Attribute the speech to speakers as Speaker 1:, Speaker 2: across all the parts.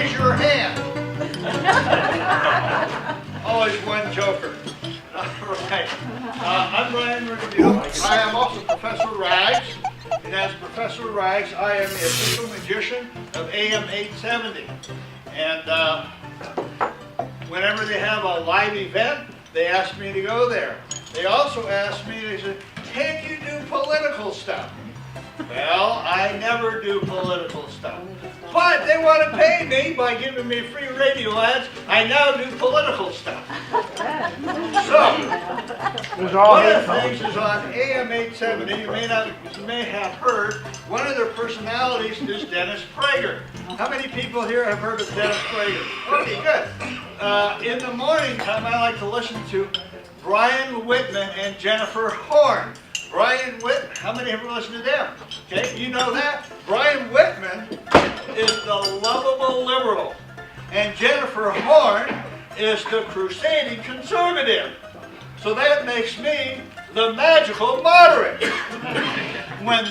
Speaker 1: raise your hand. Always one joker. All right. I'm Brian Review. I am also Professor Rags. And as Professor Rags, I am the official magician of AM 870. And whenever they have a live event, they ask me to go there. They also ask me, they say, can you do political stuff? Well, I never do political stuff. But they want to pay me by giving me free radio ads. I now do political stuff. So, one of the things is on AM 870, you may have heard, one of their personalities is Dennis Prager. How many people here have heard of Dennis Prager? Okay, good. In the morning time, I like to listen to Brian Whitman and Jennifer Horn. Brian Whitman, how many have listened to them? Okay, you know that? Brian Whitman is the lovable liberal, and Jennifer Horn is the crusading conservative. So that makes me the magical moderate. When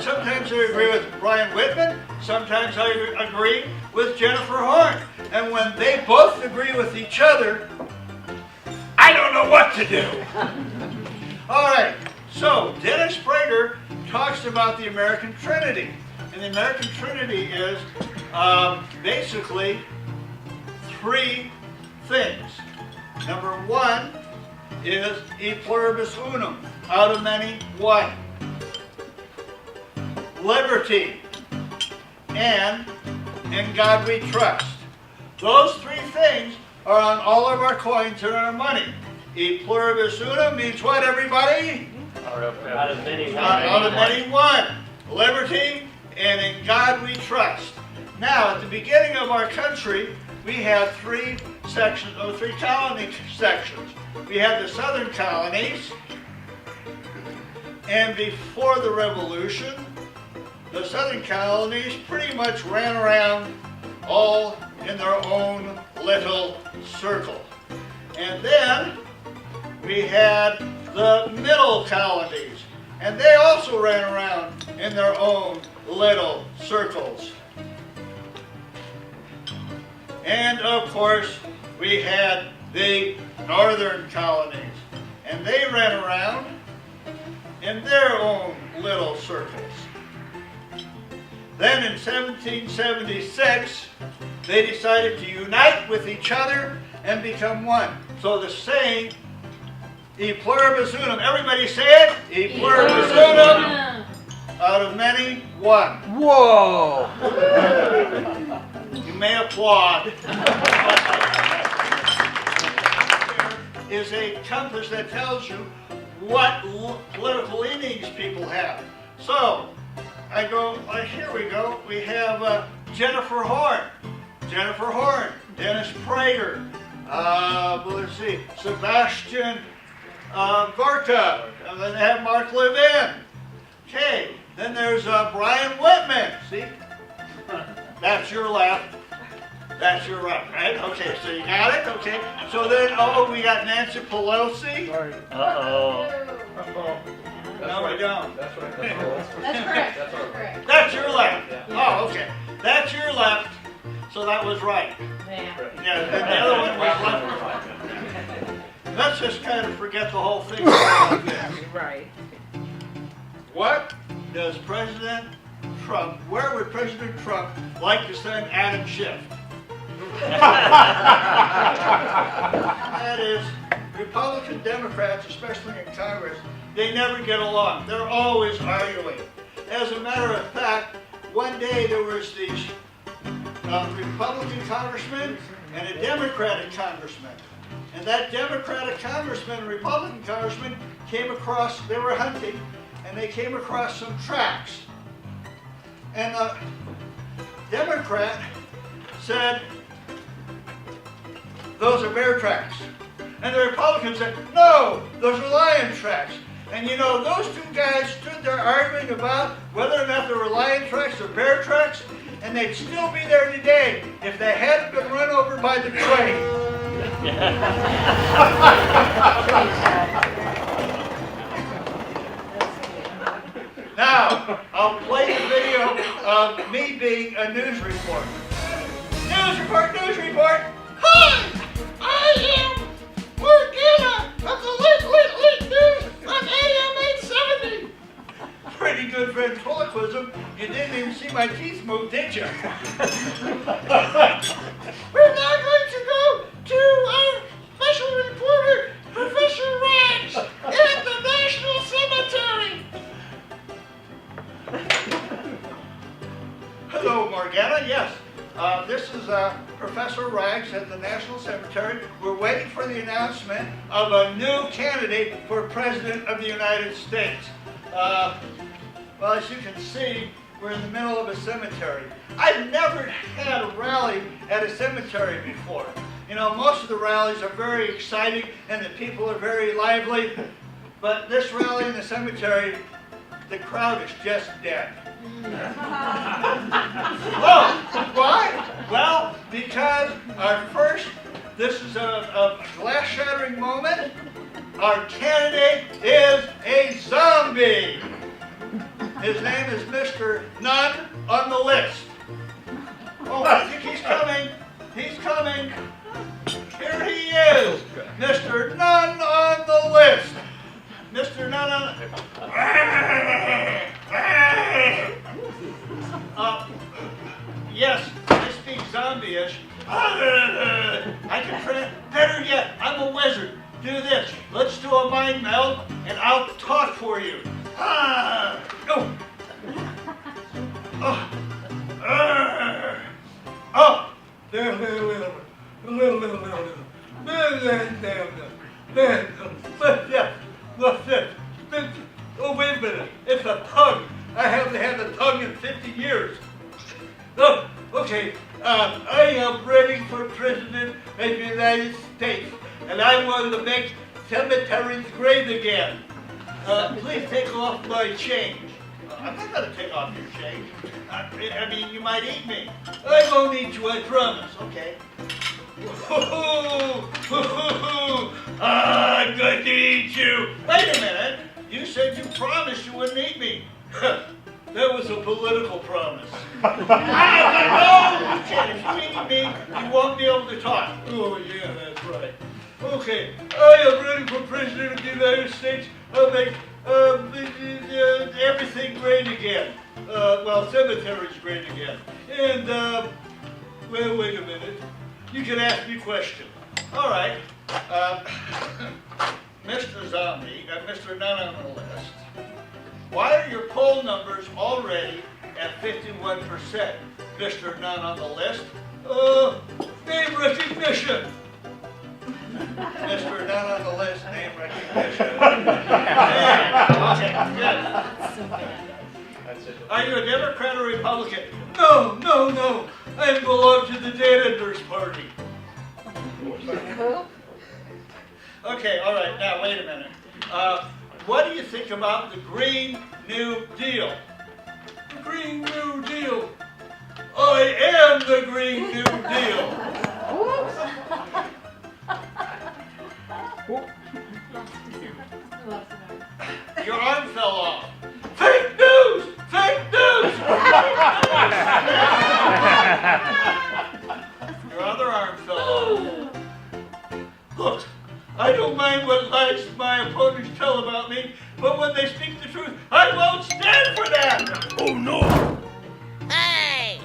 Speaker 1: sometimes I agree with Brian Whitman, sometimes I agree with Jennifer Horn. And when they both agree with each other, I don't know what to do. All right, so Dennis Prager talks about the American Trinity. And the American Trinity is basically three things. Number one is e pluribus unum, out of many, one. Liberty, and in God we trust. Those three things are on all of our coins and our money. E pluribus unum means what, everybody?
Speaker 2: Out of many, one.
Speaker 1: Out of many, one. Liberty, and in God we trust. Now, at the beginning of our country, we had three colony sections. We had the southern colonies, and before the Revolution, the southern colonies pretty much ran around all in their own little circle. And then we had the middle colonies, and they also ran around in their own little circles. And of course, we had the northern colonies, and they ran around in their own little circles. Then in 1776, they decided to unite with each other and become one. So the saying, e pluribus unum, everybody say it, e pluribus unum, out of many, one.
Speaker 3: Whoa!
Speaker 1: You may applaud. Is a compass that tells you what political leanings people have. So, I go, here we go, we have Jennifer Horn. Jennifer Horn, Dennis Prager, let's see, Sebastian Gorta, and then they have Mark Levin. Okay, then there's Brian Whitman, see? That's your left. That's your right, right? Okay, so you got it? Okay. So then, we got Nancy Pelosi.
Speaker 3: Sorry.
Speaker 2: Uh-oh.
Speaker 1: No, we don't.
Speaker 3: That's right.
Speaker 4: That's correct. That's correct.
Speaker 1: That's your left. Oh, okay. That's your left. So that was right.
Speaker 4: Yeah.
Speaker 1: Yeah, and the other one was left. Let's just kind of forget the whole thing about this.
Speaker 4: Right.
Speaker 1: What does President Trump, where would President Trump like to send Adam Schiff? That is, Republican Democrats, especially in Congress, they never get along. They're always arguing. As a matter of fact, one day there was these Republican congressman and a Democratic congressman. And that Democratic congressman and Republican congressman came across, they were hunting, and they came across some tracks. And the Democrat said, those are bear tracks. And the Republican said, no, those are lion tracks. And you know, those two guys stood there arguing about whether or not they were lion tracks or bear tracks, and they'd still be there today if they hadn't been run over by the train. Now, I'll play the video of me being a news reporter. News report, news report. Hi, I am Morgana of the Late News on AM 870. Pretty good ventriloquism. You didn't even see my teeth move, did you? We're now going to go to our special reporter, Professor Rags, at the National Cemetery. Hello, Morgana. Yes, this is Professor Rags at the National Cemetery. We're waiting for the announcement of a new candidate for President of the United States. Well, as you can see, we're in the middle of a cemetery. I've never had a rally at a cemetery before. You know, most of the rallies are very exciting and the people are very lively. But this rally in the cemetery, the crowd is just dead. Oh, why? Well, because this is a glass-shattering moment. Our candidate is a zombie. His name is Mr. None on the List. Oh, I think he's coming. He's coming. Here he is, Mr. None on the List. Mr. None on the... Yes, I speak zombie-ish. I can print. Better yet, I'm a wizard. Do this. Let's do a mind meld, and I'll talk for you. Oh, wait a minute. It's a tongue. I haven't had a tongue in 50 years. Oh, okay. I am running for President of the United States, and I want to make cemeteries great again. Please take off my change. I'm not going to take off your change. I mean, you might eat me. I won't eat you, I promise. Okay. I'm going to eat you. Wait a minute. You said you promised you wouldn't eat me. That was a political promise. No, you can't. If you eat me, you won't be able to talk. Oh, yeah, that's right. Okay, I am running for President of the United States. I'll make everything great again. Well, cemeteries great again. And, well, wait a minute. You can ask me questions. All right. Mr. Zombie, Mr. None on the List. Why are your poll numbers already at 51%? Mr. None on the List. Name recognition. Mr. None on the List, name recognition. Okay, good. Are you a Democrat or Republican? No. I belong to the Danenders Party. Okay, all right, now wait a minute. What do you think about the Green New Deal? The Green New Deal. I am the Green New Deal. Your arm fell off. Fake news! Fake news! Your other arm fell off. Look, I don't mind what lies my opponents tell about me, but when they speak the truth, I won't stand for that! Oh no! Hey!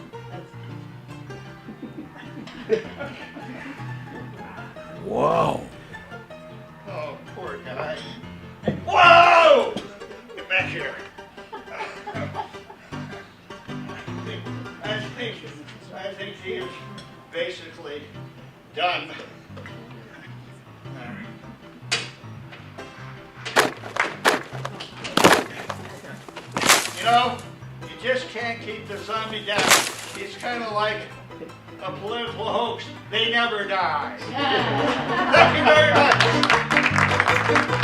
Speaker 1: Wow! Oh, poor guy. Whoa! Get back here. I think he is basically done. You know, you just can't keep the zombie down. He's kind of like a political hoax. They never die. Thank you very much.